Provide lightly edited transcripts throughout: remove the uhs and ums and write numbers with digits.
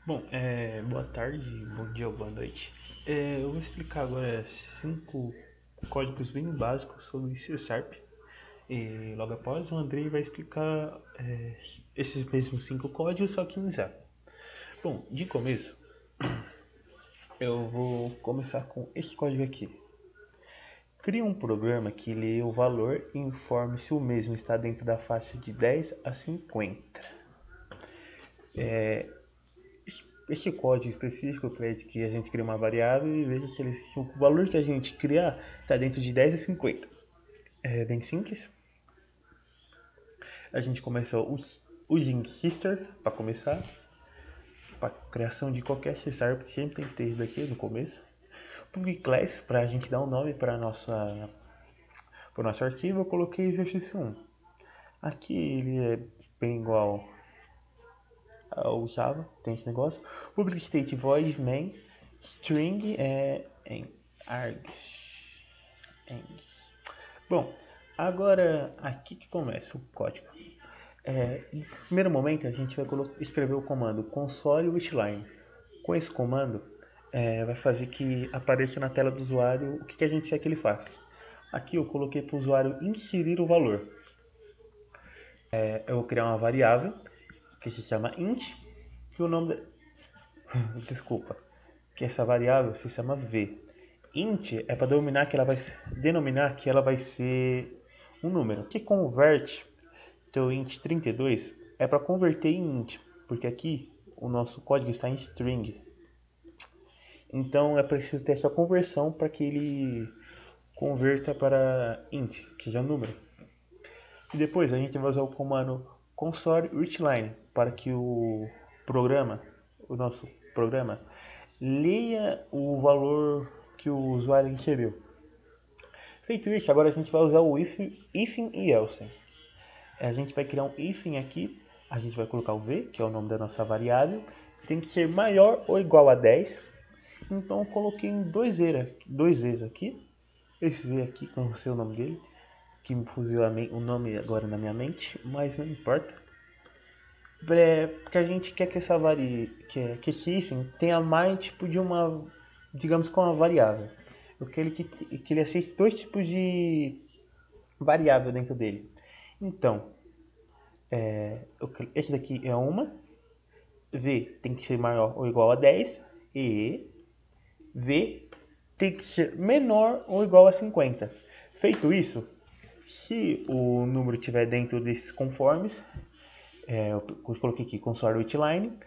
Bom, boa tarde, bom dia ou boa noite. Eu vou explicar agora 5 códigos bem básicos sobre C Sharp. E logo após, o Andrei vai explicar esses mesmos 5 códigos, só que em Zap. Bom, de começo, eu vou começar com esse código aqui. Crie um programa que lê o valor e informe se o mesmo está dentro da faixa de 10 a 50. Este código específico pede que a gente crie uma variável e veja se o valor que a gente criar está dentro de 10 a 50. É bem simples. A gente começa o History para começar. Para criação de qualquer C Sharp sempre tem que ter isso daqui no começo. Public Class para a gente dar um nome para o nosso arquivo. Eu coloquei exercício 1. Aqui ele é bem igual ao Java, tem esse negócio. Public State Void Main String em args. Bom, agora aqui que começa o código. No primeiro momento a gente vai escrever o comando console with Com esse comando vai fazer que apareça na tela do usuário o que a gente quer que ele faça. Aqui eu coloquei para o usuário inserir o valor. Eu vou criar uma variável que se chama int e o nome desculpa, que essa variável se chama v. Int é para denominar que ela vai ser um número. Que converte teu int 32 é para converter em int, porque aqui o nosso código está em string. Então é preciso ter essa conversão para que ele converta para int, que já é um número. E depois a gente vai usar o comando console readline para que o nosso programa, leia o valor que o usuário inseriu. Feito isso, agora a gente vai usar o ifing e else. A gente vai criar um ifing aqui, a gente vai colocar o v, que é o nome da nossa variável, tem que ser maior ou igual a 10. Então eu coloquei em dois z's aqui, esse z aqui com o seu nome dele, que me fugiu o nome agora na minha mente, mas não importa. Porque a gente quer que que esse ifing tenha mais tipo de uma, digamos, com uma variável. Eu quero que ele aceite dois tipos de variável dentro dele. Então, esse daqui é uma, v tem que ser maior ou igual a 10 e v tem que ser menor ou igual a 50. Feito isso, se o número estiver dentro desses conformes, eu coloquei aqui console outline,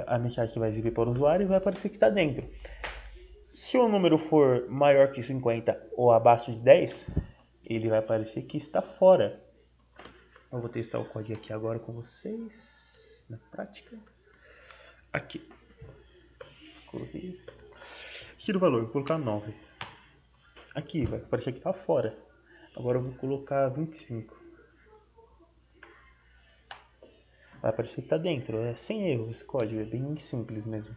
a mensagem que vai exibir para o usuário vai aparecer que está dentro. Se o número for maior que 50 ou abaixo de 10, ele vai aparecer que está fora. Eu vou testar o código aqui agora com vocês, na prática. Aqui. Coloquei. Tira o valor, vou colocar 9. Aqui, vai aparecer que está fora. Agora eu vou colocar 25. Vai aparecer que está dentro. É sem erro esse código, é bem simples mesmo.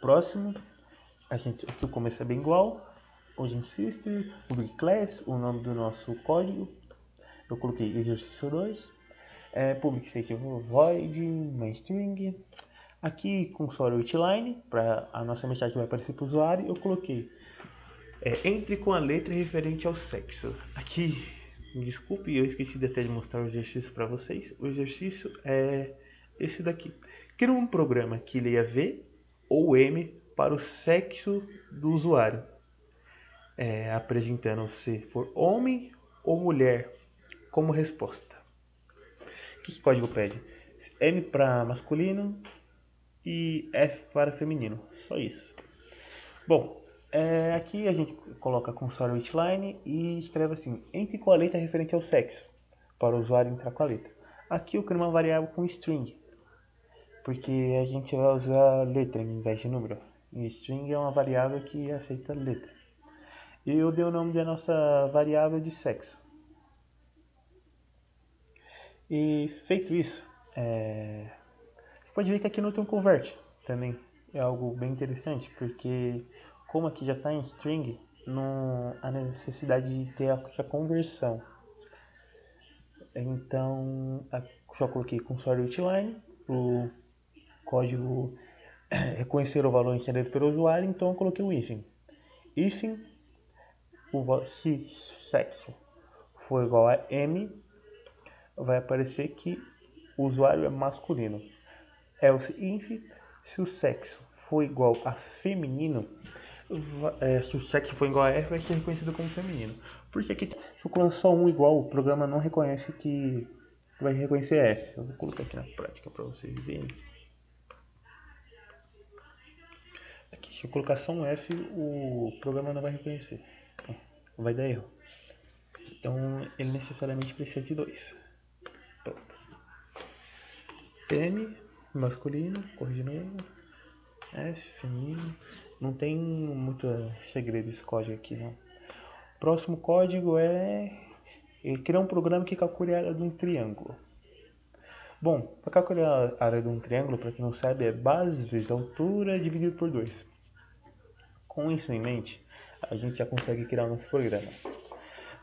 Próximo, aqui o começo é bem igual. Hoje insiste, public class, o nome do nosso código. Eu coloquei exercício 2. Public state void, main string. Aqui console outline, para a nossa mensagem vai aparecer para o usuário, eu coloquei entre com a letra referente ao sexo. Aqui, me desculpe, eu esqueci de até de mostrar o exercício para vocês. O exercício é esse daqui. Cria um programa que leia V ou M para o sexo do usuário, apresentando se for homem ou mulher como resposta. O que esse código pede? M para masculino e F para feminino. Só isso. Bom, aqui a gente coloca console outline e escreve assim: entre com a letra referente ao sexo, para o usuário entrar com a letra. Aqui eu crio uma variável com string, porque a gente vai usar letra em vez de número. E string é uma variável que aceita letra. E eu dei o nome da nossa variável de sexo. E feito isso, você pode ver que aqui não tem um convert também. É algo bem interessante, porque como aqui já está em string, não há necessidade de ter essa conversão. Então, só coloquei console outline, o código reconhecer o valor inserido pelo usuário, então eu coloquei o hífen. Hífen, se sexo for igual a M, vai aparecer que o usuário é masculino. Else if, se o sexo for igual a feminino, se o sexo for igual a F, vai ser reconhecido como feminino. Porque aqui, se eu colocar só um igual, o programa não reconhece que vai reconhecer F. Eu vou colocar aqui na prática para vocês verem. Aqui, se eu colocar só um F, o programa não vai reconhecer. Vai dar erro. Então, ele necessariamente precisa de 2. M, masculino, corrigindo erro. F, feminino. Não tem muito segredo esse código aqui, não. Próximo código é criar um programa que calcule a área de um triângulo. Bom, para calcular a área de um triângulo, para quem não sabe, é base vezes altura dividido por 2. Com isso em mente, a gente já consegue criar o nosso programa.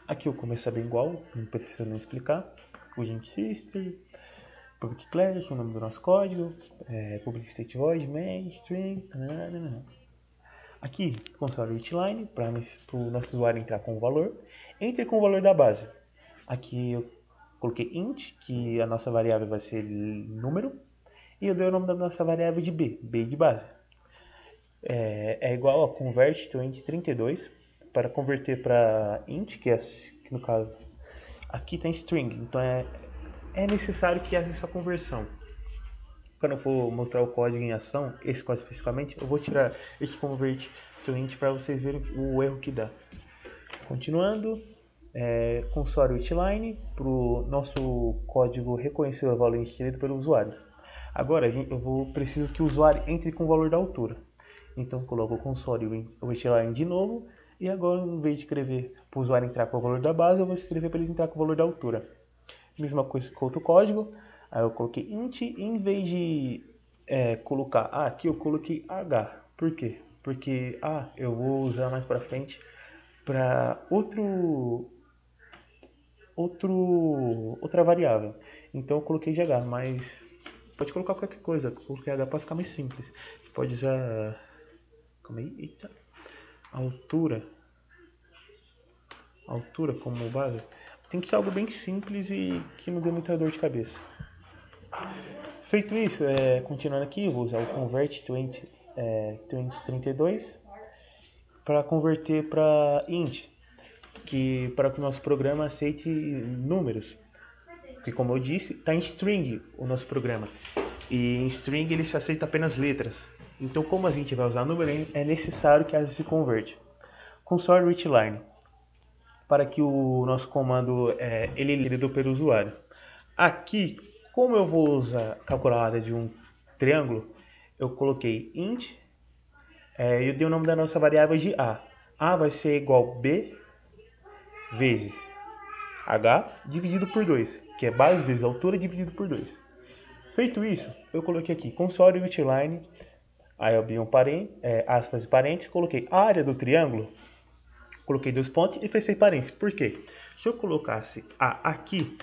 Aqui o começo é bem igual, não precisa nem explicar. O Agent System, Public Class, o nome do nosso código, Public State Void, Main, String, Aqui, console readline, para o nosso usuário entrar com o valor. Entre com o valor da base. Aqui eu coloquei int, que a nossa variável vai ser número. E eu dei o nome da nossa variável de b de base. É igual a convert to int 32, para converter para int, que no caso aqui tem string. Então é necessário que haja essa conversão. Quando eu for mostrar o código em ação, esse código especificamente, eu vou tirar esse convert to int para vocês verem o erro que dá. Continuando, console readline para o nosso código reconhecer o valor inserido pelo usuário. Agora preciso que o usuário entre com o valor da altura. Então coloco o console readline de novo e agora, em vez de escrever para o usuário entrar com o valor da base, eu vou escrever para ele entrar com o valor da altura. Mesma coisa com outro código. Aí eu coloquei int e em vez de colocar aqui eu coloquei h. Por quê? Porque eu vou usar mais para frente para outra variável. Então eu coloquei de h, mas pode colocar qualquer coisa. Coloquei h para ficar mais simples. Pode usar altura como base. Tem que ser algo bem simples e que não dê muita dor de cabeça. Feito isso, continuando aqui, eu vou usar o convert to int 32 para converter para int, para que o nosso programa aceite números. Porque, como eu disse, está em string o nosso programa. E em string ele se aceita apenas letras. Então, como a gente vai usar número, é necessário que haja esse convert. Console readline, para que o nosso comando ele é lido pelo usuário. Aqui, como eu vou calcular a área de um triângulo, eu coloquei int, eu dei o nome da nossa variável de a. A vai ser igual a b vezes h dividido por 2, que é base vezes altura dividido por 2. Feito isso, eu coloquei aqui console readline, aí eu abri aspas e parênteses, coloquei a área do triângulo, coloquei 2 pontos e fechei parênteses. Por quê? Se eu colocasse a aqui,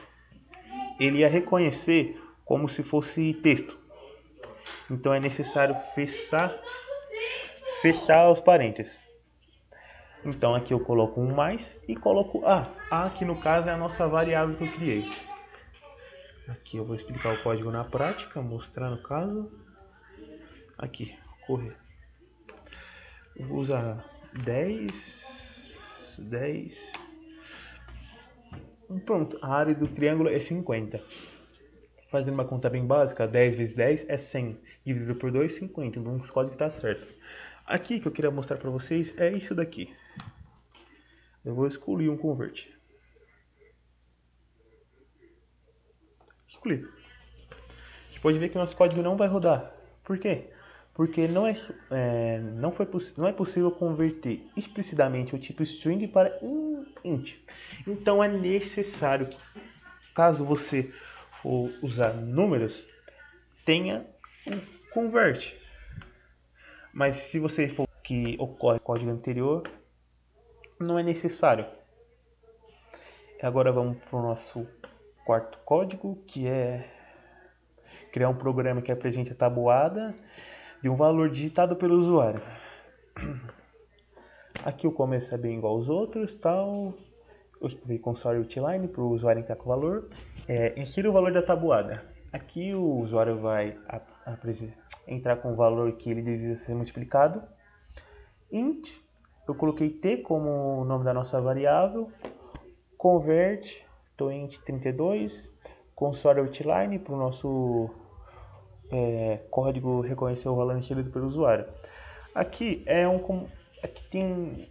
ele ia reconhecer como se fosse texto. Então é necessário fechar os parênteses. Então aqui eu coloco um mais e coloco a. A que no caso é a nossa variável que eu criei. Aqui eu vou explicar o código na prática, mostrar no caso. Aqui, correr. Eu vou usar 10. Pronto, a área do triângulo é 50. Fazendo uma conta bem básica, 10 vezes 10 é 100. Dividido por 2, 50. Então o código está certo. Aqui que eu queria mostrar para vocês é isso daqui. Eu vou excluir um convert. Excluir. A gente pode ver que o nosso código não vai rodar. Por quê? Porque não é possível converter explicitamente o tipo string para int. Então é necessário que, caso você for usar números, tenha um convert. Mas se você for que ocorre no código anterior, não é necessário. Agora vamos para o nosso quarto código, que criar um programa que apresente a tabuada de um valor digitado pelo usuário. Aqui o começo é bem igual aos outros, tal. Eu escrevi console outline para o usuário entrar com o valor. Insira o valor da tabuada. Aqui o usuário vai entrar com o valor que ele deseja ser multiplicado. Int, eu coloquei t como o nome da nossa variável. Convert, int 32. Console outline para o nosso código reconhecer o valor inserido pelo usuário. Aqui tem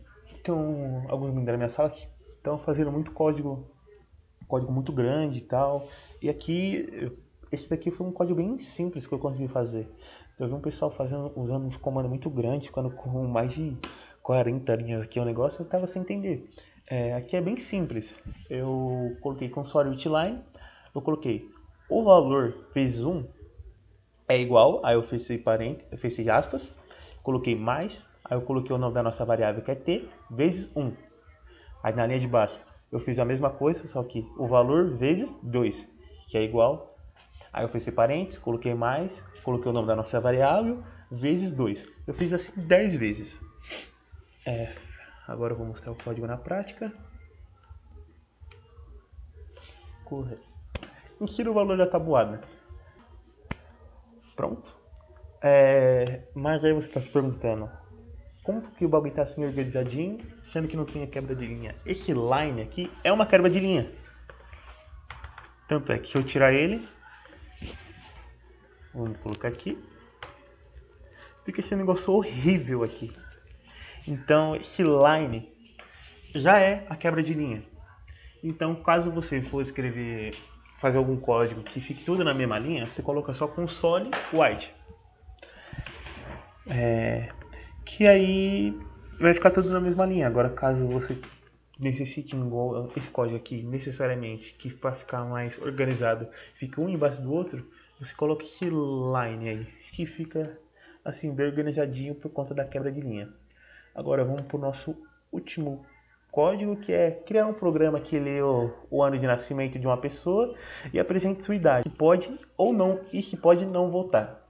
alguns meninos da minha sala que estão fazendo muito código muito grande e tal. E aqui, esse daqui foi um código bem simples que eu consegui fazer. Eu vi um pessoal usando uns comandos muito grandes, ficando com mais de 40 linhas aqui o negócio, eu estava sem entender. Aqui é bem simples. Eu coloquei console outline, eu coloquei o valor vezes 1 é igual, aí eu fechei aspas, coloquei mais, aí eu coloquei o nome da nossa variável que é t, vezes 1. Aí na linha de baixo eu fiz a mesma coisa, só que o valor vezes 2, que é igual. Aí eu fechei parênteses, coloquei mais, coloquei o nome da nossa variável, vezes 2. Eu fiz assim 10 vezes. Agora eu vou mostrar o código na prática. Correto. Insira o valor da tabuada. Pronto. Mas aí você está se perguntando, como que o bagulho está assim organizadinho, sendo que não tem a quebra de linha? Esse line aqui é uma quebra de linha. Tanto é que se eu tirar ele, vamos colocar aqui, fica esse negócio horrível aqui. Então esse line já é a quebra de linha. Então caso você for fazer algum código que fique tudo na mesma linha, você coloca só console white. Que aí vai ficar tudo na mesma linha. Agora caso você necessite esse código aqui necessariamente, que para ficar mais organizado fica um embaixo do outro, você coloca esse line aí, que fica assim bem organizadinho por conta da quebra de linha. Agora vamos para o nosso último código, que é criar um programa que lê o ano de nascimento de uma pessoa e apresente sua idade, que pode ou não, e que pode não votar.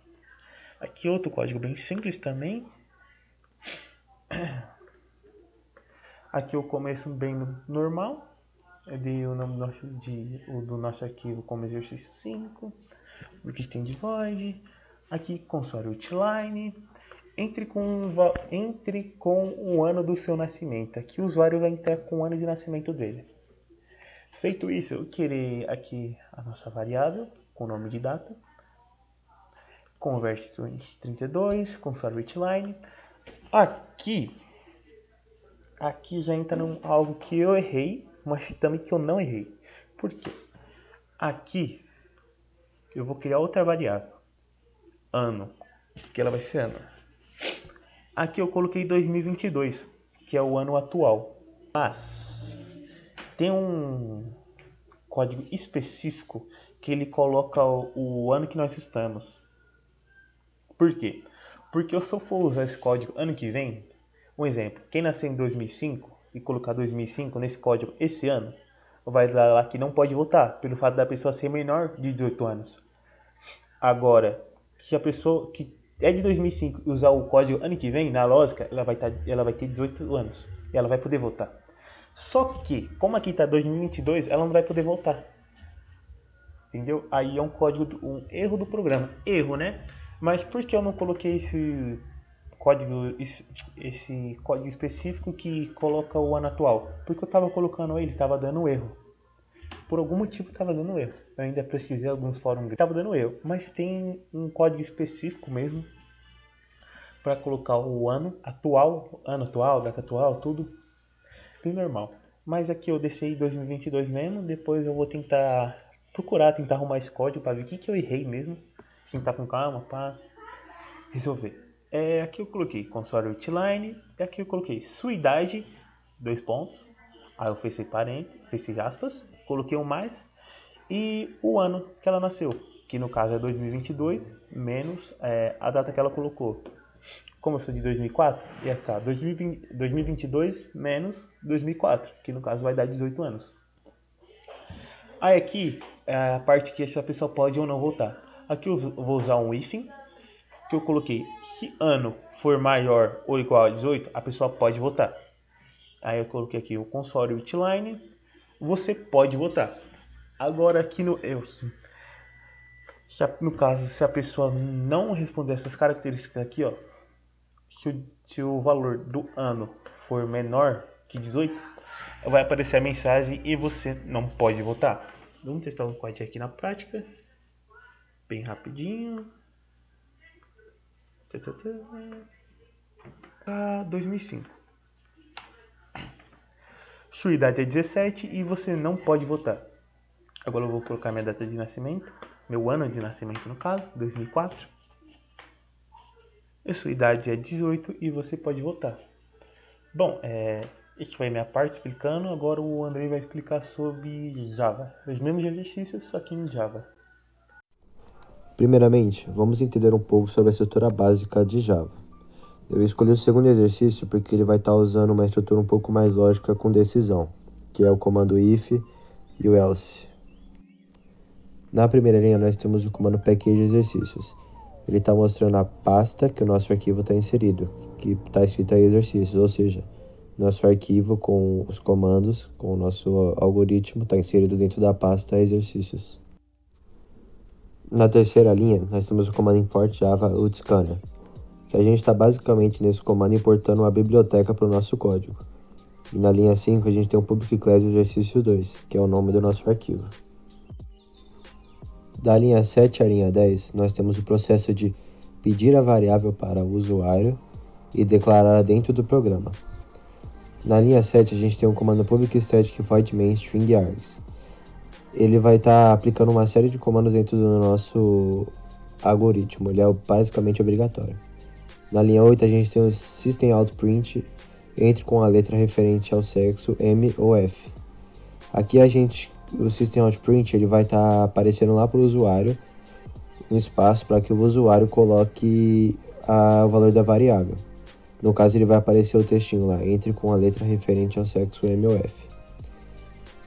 Aqui outro código bem simples também. Aqui eu começo bem normal. Eu dei o nome do nosso arquivo como exercício 5. O que tem de void. Aqui console outline. Entre com o ano do seu nascimento. Aqui o usuário vai entrar com o ano de nascimento dele. Feito isso, eu criei aqui a nossa variável com o nome de data. Convert to int 32, console outline. Aqui já entra algo que eu errei, mas também que eu não errei. Por quê? Aqui eu vou criar outra variável, ano, que ela vai ser ano. Aqui eu coloquei 2022, que é o ano atual. Mas tem um código específico que ele coloca o ano que nós estamos. Por quê? Porque se eu for usar esse código ano que vem, um exemplo, quem nasceu em 2005 e colocar 2005 nesse código esse ano, vai dar lá que não pode votar, pelo fato da pessoa ser menor de 18 anos. Agora, se a pessoa que é de 2005 usar o código ano que vem, na lógica, ela vai ter 18 anos e ela vai poder votar. Só que, como aqui está 2022, ela não vai poder votar. Entendeu? Aí é um erro do programa. Erro, né? Mas por que eu não coloquei esse código específico que coloca o ano atual? Porque eu estava colocando ele, estava dando erro. Por algum motivo estava dando erro. Eu ainda pesquisei alguns fóruns que estava dando erro. Mas tem um código específico mesmo para colocar o ano atual, data atual, tudo bem normal. Mas aqui eu deixei 2022 mesmo. Depois eu vou tentar arrumar esse código para ver o que eu errei mesmo. Sentar com calma para resolver. Aqui eu coloquei console outline. E aqui eu coloquei sua idade, 2 pontos. Aí eu fechei parênteses, fechei aspas, coloquei um mais. E o ano que ela nasceu, que no caso é 2022, menos a data que ela colocou. Como eu sou de 2004, ia ficar 2022 menos 2004, que no caso vai dar 18 anos. Aí aqui é a parte que essa pessoa pode ou não votar. Aqui eu vou usar um hífen, que eu coloquei, se ano for maior ou igual a 18, a pessoa pode votar. Aí eu coloquei aqui o console outline, você pode votar. Agora aqui no caso, se a pessoa não responder essas características aqui, ó, se o valor do ano for menor que 18, vai aparecer a mensagem e você não pode votar. Vamos testar um código aqui na prática, bem rapidinho. 2005. Sua idade é 17 e você não pode votar. Agora eu vou colocar minha data de nascimento, meu ano de nascimento no caso, 2004. A sua idade é 18 e você pode votar. Bom, isso foi a minha parte explicando. Agora o Andrei vai explicar sobre Java. Os mesmos exercícios, só que em Java. Primeiramente, vamos entender um pouco sobre a estrutura básica de Java. Eu escolhi o segundo exercício porque ele vai estar usando uma estrutura um pouco mais lógica com decisão, que é o comando if e o else. Na primeira linha nós temos o comando package exercícios. Ele está mostrando a pasta que o nosso arquivo está inserido, que está escrito aí exercícios, ou seja, nosso arquivo com os comandos, com o nosso algoritmo está inserido dentro da pasta exercícios. Na terceira linha nós temos o comando import java utscanner, que a gente está basicamente nesse comando importando uma biblioteca para o nosso código. E na linha 5 a gente tem o public class exercício 2, que é o nome do nosso arquivo. Da linha 7 à linha 10, nós temos o processo de pedir a variável para o usuário e declará-la dentro do programa. Na linha 7, a gente tem o comando public static void main string args. Ele vai estar aplicando uma série de comandos dentro do nosso algoritmo, ele é basicamente obrigatório. Na linha 8, a gente tem o system out print, entre com a letra referente ao sexo M ou F. Aqui o system out print ele vai estar aparecendo lá para o usuário um espaço para que o usuário coloque o valor da variável. No caso ele vai aparecer o textinho lá, entre com a letra referente ao sexo M ou F.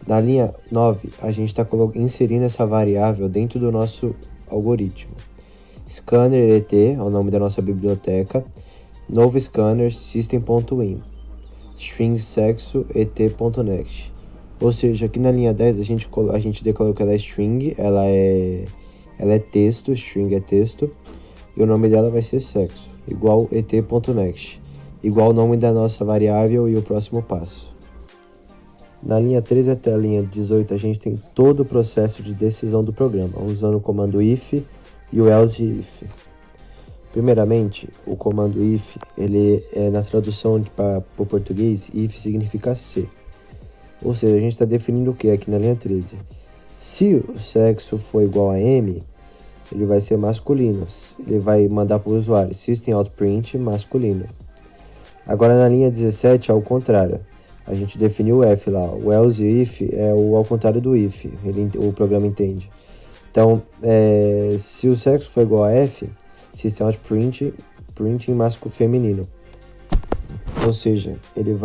Na linha 9 a gente está inserindo essa variável dentro do nosso algoritmo. Scanner ET é o nome da nossa biblioteca, novo scanner system.in, string sexo et.next. Ou seja, aqui na linha 10 a gente declarou que ela é string, ela é texto, string é texto, e o nome dela vai ser sexo, igual et.next, igual o nome da nossa variável e o próximo passo. Na linha 13 até a linha 18 a gente tem todo o processo de decisão do programa, usando o comando if e o else if. Primeiramente, o comando if, ele é na tradução para o português, if significa se. Ou seja, a gente está definindo o que aqui na linha 13. Se o sexo for igual a M, ele vai ser masculino. Ele vai mandar para o usuário system out print masculino. Agora na linha 17 é o contrário. A gente definiu o F lá. O else if é o ao contrário do if. O programa entende. Então, se o sexo for igual a F, system out print em masculino feminino. Ou seja, ele vai